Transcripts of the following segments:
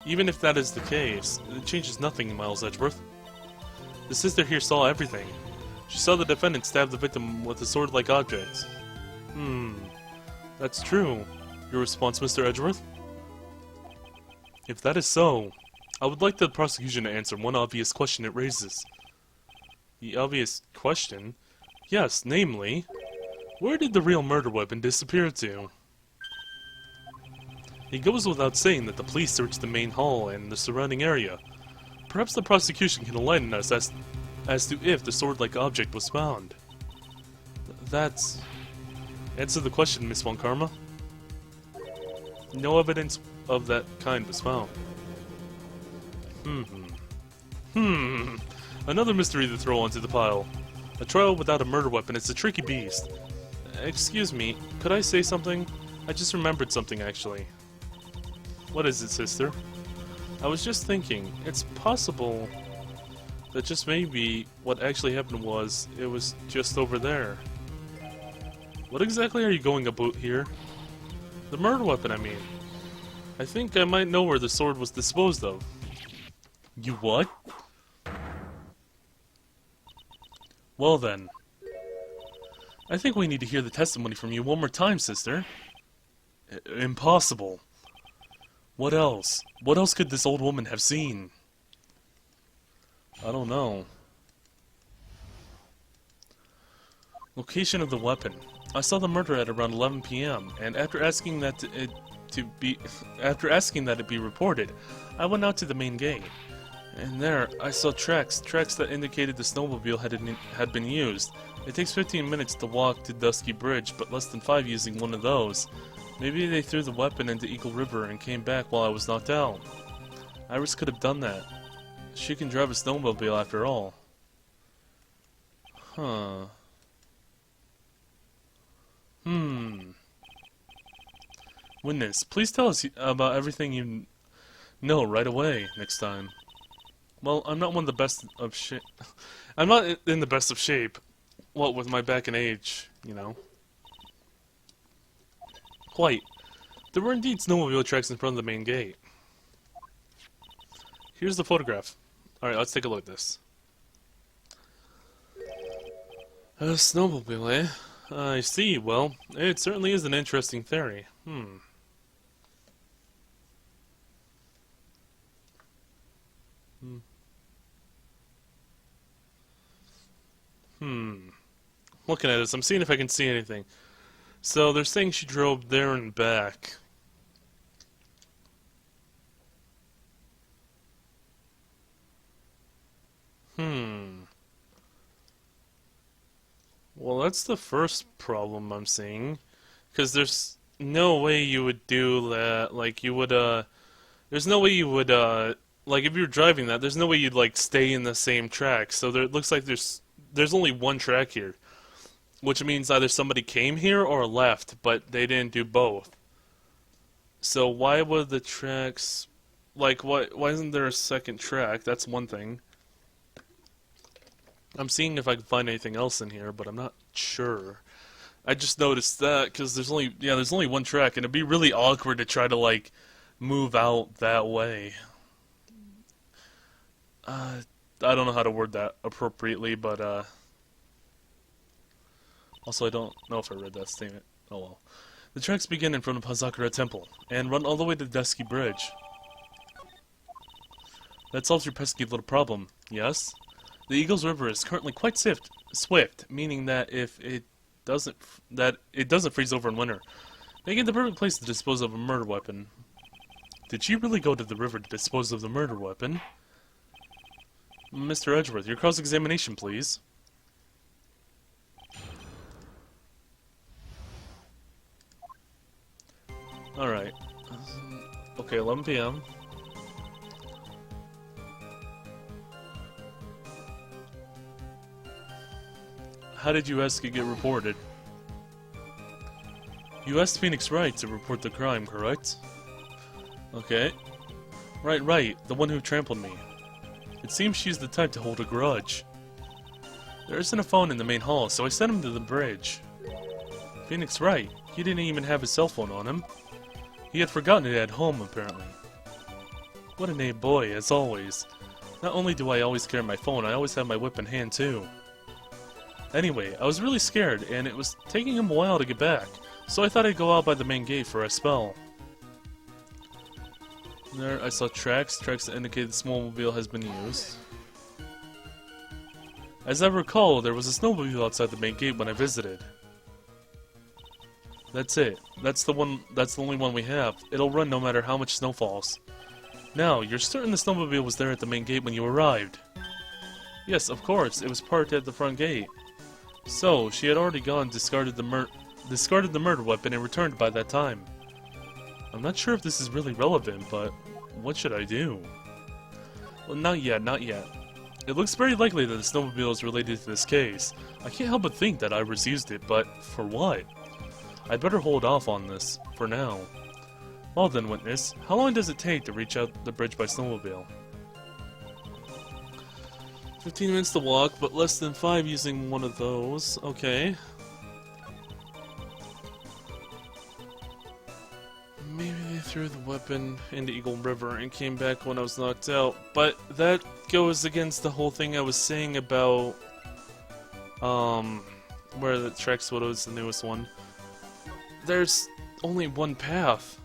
Even if that is the case, it changes nothing, Miles Edgeworth. The sister here saw everything. She saw the defendant stab the victim with a sword-like object. That's true. Your response, Mr. Edgeworth? If that is so, I would like the prosecution to answer one obvious question it raises. The obvious question? Yes, namely, where did the real murder weapon disappear to? It goes without saying that the police searched the main hall and the surrounding area. Perhaps the prosecution can enlighten us as to if the sword-like object was found. That's... Answer the question, Miss Von Karma. No evidence of that kind was found. Another mystery to throw onto the pile. A trial without a murder weapon is a tricky beast. Excuse me, could I say something? I just remembered something, actually. What is it, sister? I was just thinking, it's possible that just maybe what actually happened was, it was just over there. What exactly are you going about here? The murder weapon, I mean. I think I might know where the sword was disposed of. You what? Well then. I think we need to hear the testimony from you one more time, sister. Impossible. What else? What else could this old woman have seen? I don't know. Location of the weapon. I saw the murder at around 11 p.m. and after asking that it be reported, I went out to the main gate. And there, I saw tracks that indicated the snowmobile had been used. It takes 15 minutes to walk to Dusky Bridge, but less than 5 using one of those. Maybe they threw the weapon into Eagle River and came back while I was knocked out. Iris could have done that. She can drive a snowmobile after all. Huh. Witness, please tell us about everything you know right away next time. Well, I'm not in the best of shape. I'm not in the best of shape. What with my back and age, you know. Quite. There were indeed snowmobile tracks in front of the main gate. Here's the photograph. Alright, let's take a look at this. A snowmobile, eh? I see. Well, it certainly is an interesting theory. Looking at this, I'm seeing if I can see anything. So they're saying she drove there and back. Well, that's the first problem I'm seeing. Because there's no way you would do that. Like, you would, there's no way you would, like, if you're driving that, there's no way you'd, like, stay in the same track. So it looks like there's only one track here. Which means either somebody came here or left, but they didn't do both. So why would the tracks... Like, why isn't there a second track? That's one thing. I'm seeing if I can find anything else in here, but I'm not sure. I just noticed that, because there's only one track, and it'd be really awkward to try to, like, move out that way. I don't know how to word that appropriately, but, also, I don't know if I read that statement. Oh well. The tracks begin in front of Hazakura Temple, and run all the way to Dusky Bridge. That solves your pesky little problem, yes? The Eagles River is currently quite swift, meaning that it doesn't freeze over in winter, making it the perfect place to dispose of a murder weapon. Did she really go to the river to dispose of the murder weapon? Mr. Edgeworth, your cross-examination, please. Alright. Okay, 11 p.m. How did you ask it get reported? You asked Phoenix Wright to report the crime, correct? Okay. Right, the one who trampled me. It seems she's the type to hold a grudge. There isn't a phone in the main hall, so I sent him to the bridge. Phoenix Wright? He didn't even have his cell phone on him. He had forgotten it at home, apparently. What an A boy, as always. Not only do I always carry my phone, I always have my whip in hand too. Anyway, I was really scared, and it was taking him a while to get back, so I thought I'd go out by the main gate for a spell. There, I saw tracks that indicate the snowmobile has been used. As I recall, there was a snowmobile outside the main gate when I visited. That's it. That's the only one we have. It'll run no matter how much snow falls. Now, you're certain the snowmobile was there at the main gate when you arrived? Yes, of course. It was parked at the front gate. So, she had already gone, discarded the murder weapon, and returned by that time. I'm not sure if this is really relevant, but what should I do? Well, not yet. It looks very likely that the snowmobile is related to this case. I can't help but think that Iris used it, but for what? I'd better hold off on this, for now. Well then, witness, how long does it take to reach out the bridge by snowmobile? 15 minutes to walk, but less than 5 using one of those. Okay. Maybe they threw the weapon into Eagle River and came back when I was knocked out. But that goes against the whole thing I was saying about where the Trex was the newest one. There's only one path.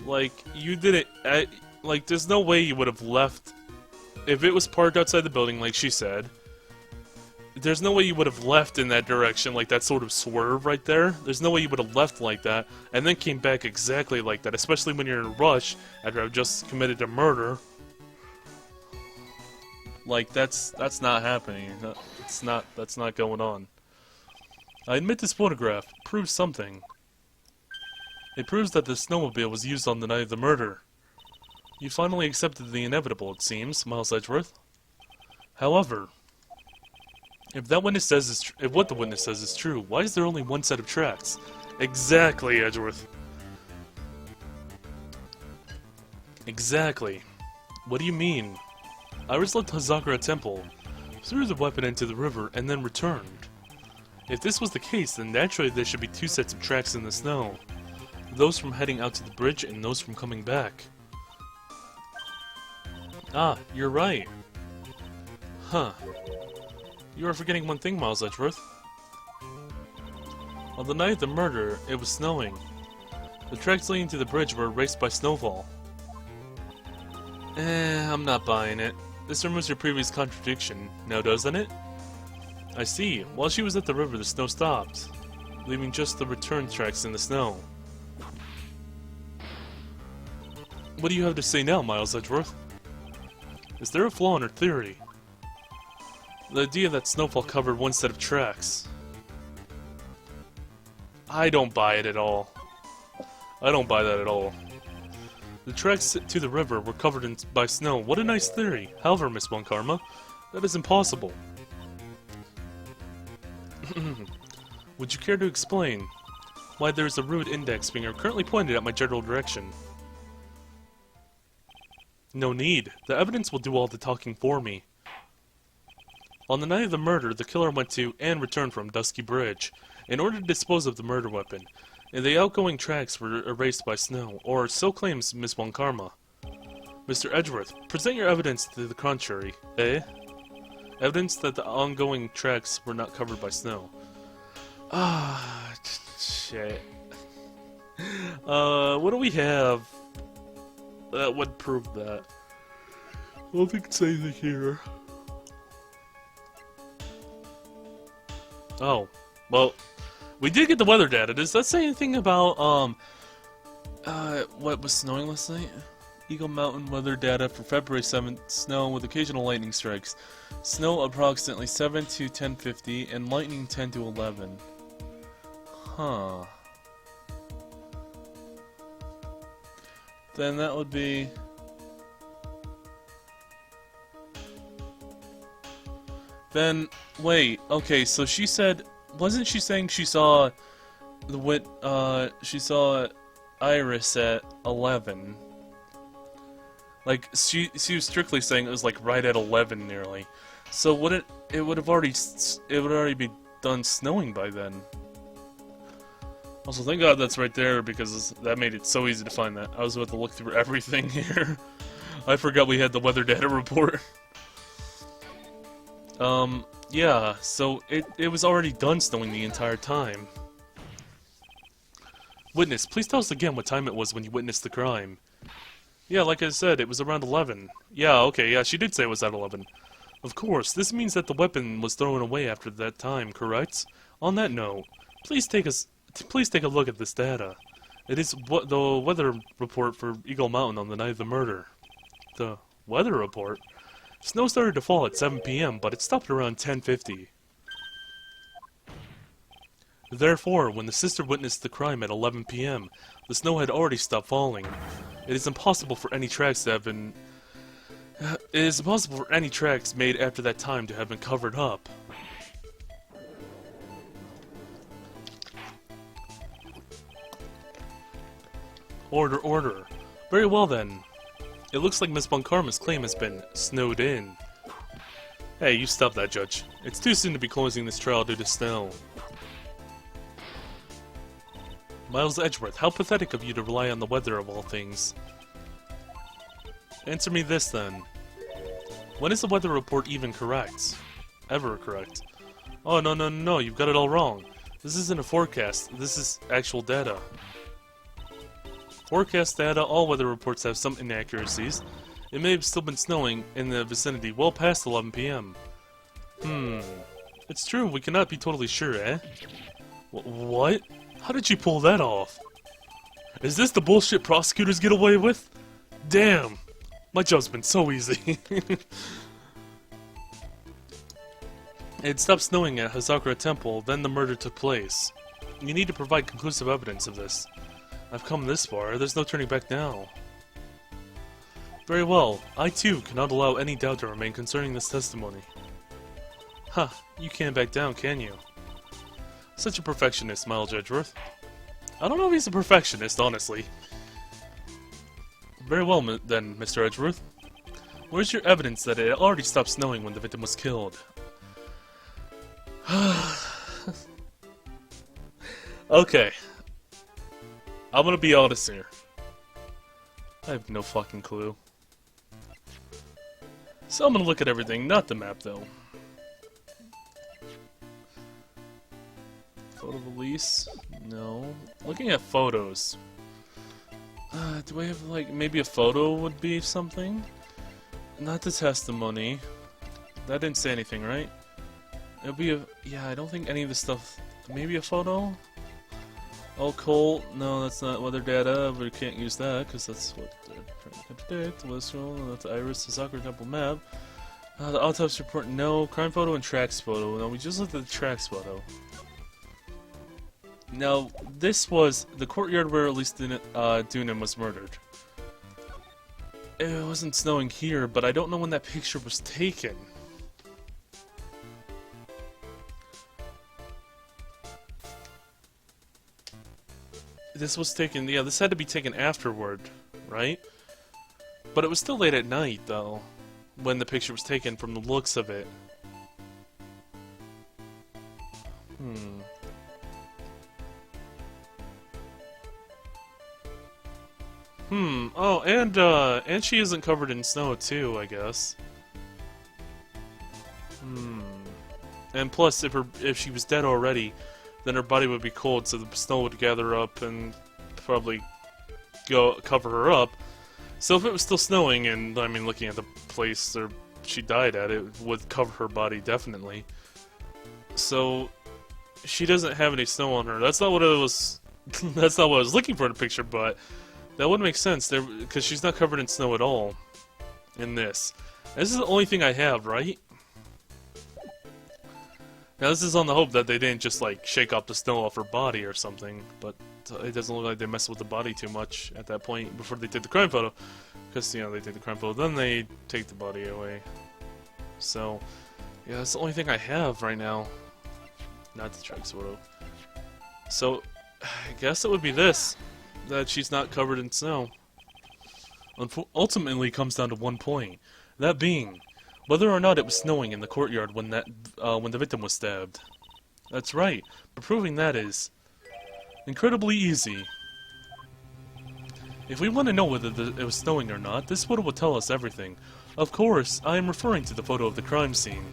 Like, you didn't... like, there's no way you would have left... If it was parked outside the building, like she said, there's no way you would have left in that direction, like that sort of swerve right there. There's no way you would have left like that, and then came back exactly like that, especially when you're in a rush after I've just committed a murder. Like, that's not happening. That's not going on. I admit this photograph proves something. It proves that the snowmobile was used on the night of the murder. You finally accepted the inevitable, it seems, Miles Edgeworth. However, if what the witness says is true, why is there only one set of tracks? Exactly, Edgeworth. Exactly. What do you mean? Iris left Hazakura Temple, threw the weapon into the river, and then returned. If this was the case, then naturally there should be 2 sets of tracks in the snow. Those from heading out to the bridge, and those from coming back. Ah, you're right. Huh. You are forgetting one thing, Miles Edgeworth. On the night of the murder, it was snowing. The tracks leading to the bridge were erased by snowfall. I'm not buying it. This removes your previous contradiction, now doesn't it? I see. While she was at the river, the snow stopped, leaving just the return tracks in the snow. What do you have to say now, Miles Edgeworth? Is there a flaw in her theory? The idea that snowfall covered one set of tracks. I don't buy it at all. I don't buy that at all. The tracks to the river were covered by snow. What a nice theory. However, Miss Karma, that is impossible. Would you care to explain why there is a rude index finger currently pointed at my general direction? No need. The evidence will do all the talking for me. On the night of the murder, the killer went to and returned from Dusky Bridge in order to dispose of the murder weapon, and the outgoing tracks were erased by snow, or so claims Miss Karma. Mr. Edgeworth, present your evidence to the contrary, eh? Evidence that the ongoing tracks were not covered by snow. Ah, shit. What do we have that would prove that? I don't think it's anything here. Oh, well, we did get the weather data. Does that say anything about, what was snowing last night? Eagle Mountain weather data for February 7th, snow with occasional lightning strikes. Snow approximately 7 to 10:50 and lightning 10 to 11. Huh. Then that would be... Then, wait, okay, so she said, wasn't she saying she saw she saw Iris at 11? Like, she was strictly saying it was like right at 11 nearly. So it would already be done snowing by then. Also, thank God that's right there, because that made it so easy to find that. I was about to look through everything here. I forgot we had the weather data report. Yeah, so it was already done snowing the entire time. Witness, please tell us again what time it was when you witnessed the crime. Yeah, like I said, it was around 11. Yeah, okay, yeah, she did say it was at 11. Of course, this means that the weapon was thrown away after that time, correct? On that note, please take a look at this data. It is the weather report for Eagle Mountain on the night of the murder. The weather report? Snow started to fall at 7 p.m., but it stopped around 10:50. Therefore, when the sister witnessed the crime at 11 p.m., the snow had already stopped falling. It is impossible for any tracks to have been... It is impossible for any tracks made after that time to have been covered up. Order, order. Very well then. It looks like Miss Von Karma's claim has been snowed in. Hey, you stop that, Judge. It's too soon to be closing this trial due to snow. Miles Edgeworth, how pathetic of you to rely on the weather of all things. Answer me this then. When is the weather report even correct? Ever correct? Oh, no, you've got it all wrong. This isn't a forecast, this is actual data. Forecast data, all weather reports have some inaccuracies. It may have still been snowing in the vicinity well past 11 p.m. It's true, we cannot be totally sure, eh? What? How did you pull that off? Is this the bullshit prosecutors get away with? Damn! My job's been so easy. It stopped snowing at Hazakura Temple, then the murder took place. You need to provide conclusive evidence of this. I've come this far, there's no turning back now. Very well, I too cannot allow any doubt to remain concerning this testimony. Huh, you can't back down, can you? Such a perfectionist, Miles Edgeworth. I don't know if he's a perfectionist, honestly. Very well, then, Mr. Edgeworth. Where's your evidence that it already stopped snowing when the victim was killed? Okay. I'm gonna be honest here. I have no fucking clue. So I'm gonna look at everything, not the map though. Photo release? No. Looking at photos. Do I have, like, maybe a photo would be something? Not the testimony. That didn't say anything, right? It would be a... Yeah, I don't think any of the stuff... Maybe a photo? Oh, Colt. No, that's not weather data. We can't use that, because that's what they're trying to contradict. That's the Iris, the Sakura Temple map. The autopsy report, no. Crime photo and tracks photo. No, we just looked at the tracks photo. Now, this was the courtyard where at least Dunan was murdered. It wasn't snowing here, but I don't know when that picture was taken. This was taken, yeah, this had to be taken afterward, right? But it was still late at night, though, when the picture was taken from the looks of it. Oh, and she isn't covered in snow, too, I guess. And plus, if she was dead already, then her body would be cold, so the snow would gather up and probably go cover her up. So if it was still snowing, and, I mean, looking at the place she died at, it would cover her body, definitely. So, she doesn't have any snow on her. That's not what it was... That's not what I was looking for in the picture, but... That would make sense, because she's not covered in snow at all in this. This is the only thing I have, right? Now this is on the hope that they didn't just, like, shake off the snow off her body or something, but it doesn't look like they messed with the body too much at that point before they did the crime photo. Because, you know, they take the crime photo, then they take the body away. So, yeah, that's the only thing I have right now. Not the tracks photo. So, I guess it would be this. That she's not covered in snow. Ultimately comes down to one point. That being, whether or not it was snowing in the courtyard when the victim was stabbed. That's right, but proving that is... Incredibly easy. If we want to know whether it was snowing or not, this photo will tell us everything. Of course, I am referring to the photo of the crime scene.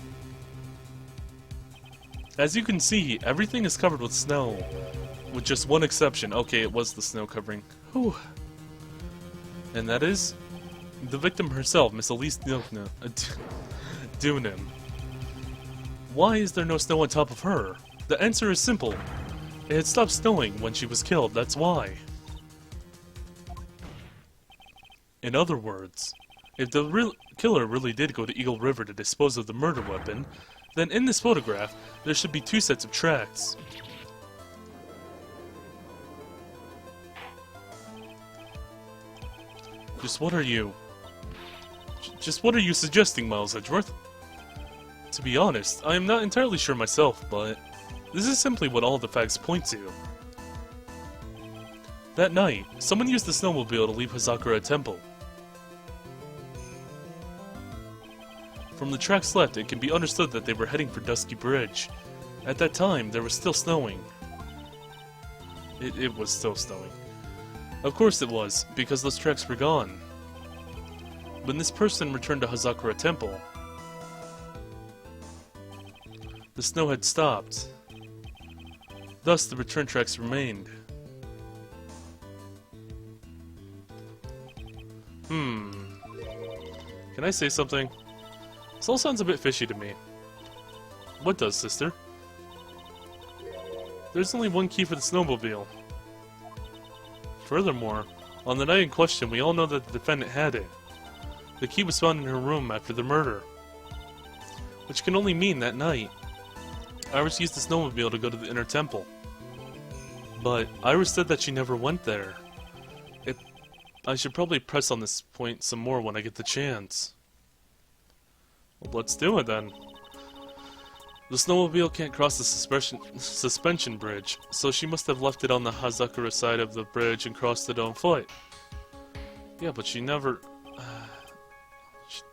As you can see, everything is covered with snow. With just one exception. Okay, it was the snow covering. Whew. And that is the victim herself, Miss Elise Dunan. Why is there no snow on top of her? The answer is simple. It had stopped snowing when she was killed, that's why. In other words, if the killer really did go to Eagle River to dispose of the murder weapon, then in this photograph, there should be two sets of tracks. Just what are you suggesting, Miles Edgeworth? To be honest, I am not entirely sure myself, but this is simply what all the facts point to. That night, someone used the snowmobile to leave Hazakura Temple. From the tracks left, it can be understood that they were heading for Dusky Bridge. At that time, there was still snowing. It was still snowing. Of course it was, because those tracks were gone. When this person returned to Hazakura Temple, the snow had stopped. Thus, the return tracks remained. Can I say something? This all sounds a bit fishy to me. What does, sister? There's only one key for the snowmobile. Furthermore, on the night in question, we all know that the defendant had it. The key was found in her room after the murder. Which can only mean that night, Iris used the snowmobile to go to the inner temple. But Iris said that she never went there. I should probably press on this point some more when I get the chance. Well, let's do it then. The snowmobile can't cross the suspension bridge, so she must have left it on the Hazakura side of the bridge and crossed it on foot. Yeah, but she never...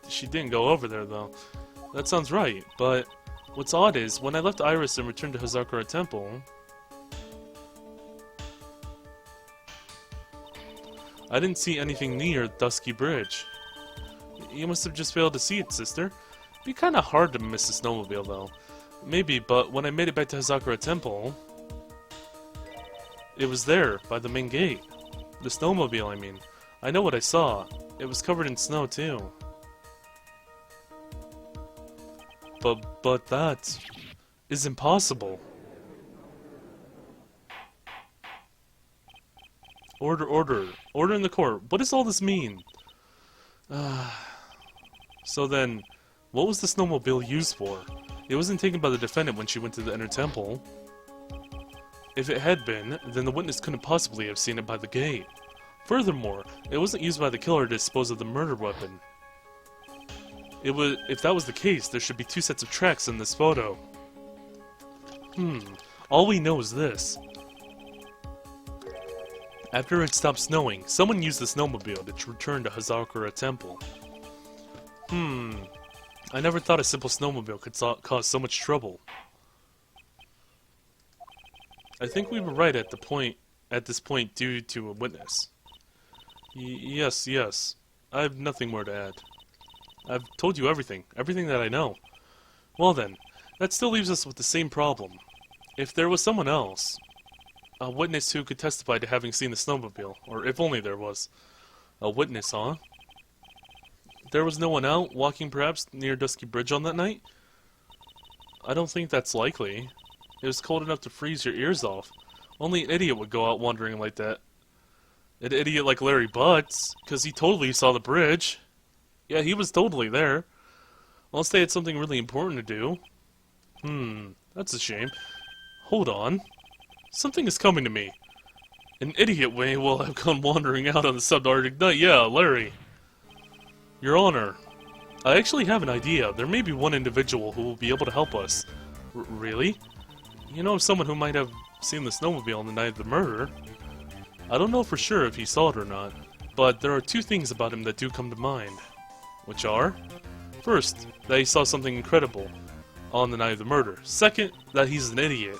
she didn't go over there, though. That sounds right, but what's odd is, when I left Iris and returned to Hazakura Temple... I didn't see anything near Dusky Bridge. You must have just failed to see it, sister. It'd be kinda hard to miss the snowmobile, though. Maybe, but when I made it back to Hazakura Temple... it was there, by the main gate. The snowmobile, I mean. I know what I saw. It was covered in snow, too. But that... is impossible. Order in the court. What does all this mean? So then, what was the snowmobile used for? It wasn't taken by the defendant when she went to the inner temple. If it had been, then the witness couldn't possibly have seen it by the gate. Furthermore, it wasn't used by the killer to dispose of the murder weapon. If that was the case, there should be two sets of tracks in this photo. All we know is this. After it stopped snowing, someone used the snowmobile to return to Hazakura Temple. I never thought a simple snowmobile could cause so much trouble. I think we were right at this point due to a witness. Yes. I have nothing more to add. I've told you everything that I know. Well then, that still leaves us with the same problem. If there was someone else, a witness who could testify to having seen the snowmobile, or if only there was. A witness, huh? There was no one out, walking perhaps near Dusky Bridge on that night? I don't think that's likely. It was cold enough to freeze your ears off. Only an idiot would go out wandering like that. An idiot like Larry Butts, because he totally saw the bridge. Yeah, he was totally there. Unless they had something really important to do. That's a shame. Hold on. Something is coming to me. An idiot way will have gone wandering out on the subarctic night. Yeah, Larry. Your Honor, I actually have an idea. There may be one individual who will be able to help us. Really? You know of someone who might have seen the snowmobile on the night of the murder? I don't know for sure if he saw it or not, but there are two things about him that do come to mind. Which are? First, that he saw something incredible on the night of the murder. Second, that he's an idiot.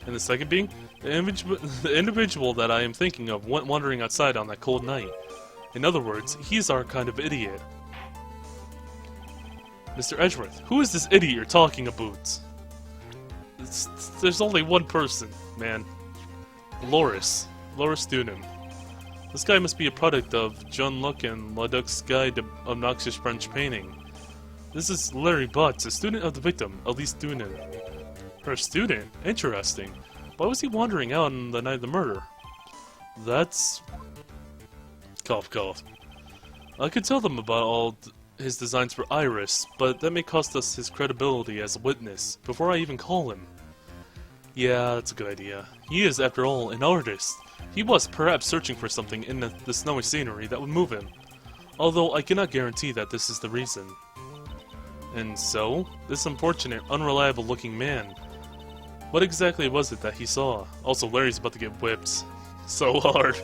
And the second being, The individual that I am thinking of went wandering outside on that cold night. In other words, he's our kind of idiot. Mr. Edgeworth, who is this idiot you're talking about? There's only one person, man. Loris Dunham. This guy must be a product of John Luc and Leduc's Guide to Obnoxious French Painting. This is Larry Butts, a student of the victim, Elise Dunham. Her student? Interesting. Why was he wandering out on the night of the murder? That's... Cough, cough. I could tell them about all his designs for Iris, but that may cost us his credibility as a witness, before I even call him. Yeah, that's a good idea. He is, after all, an artist. He was perhaps searching for something in the snowy scenery that would move him. Although I cannot guarantee that this is the reason. And so, this unfortunate, unreliable-looking man. What exactly was it that he saw? Also, Larry's about to get whipped. So hard.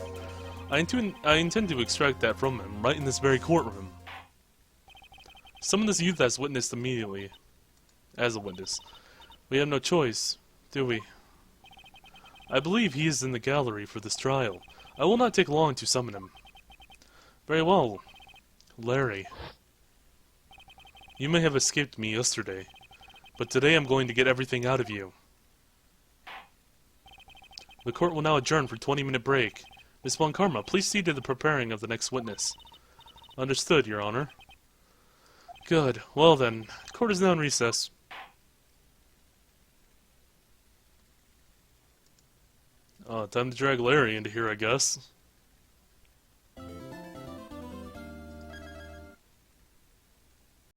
I intend to extract that from him, right in this very courtroom. Summon this youth as witness immediately. As a witness. We have no choice, do we? I believe he is in the gallery for this trial. I will not take long to summon him. Very well, Larry. You may have escaped me yesterday, but today I'm going to get everything out of you. The court will now adjourn for a 20-minute break. Miss Von Karma, please see to the preparing of the next witness. Understood, Your Honor. Good. Well then, court is now in recess. Time to drag Larry into here, I guess.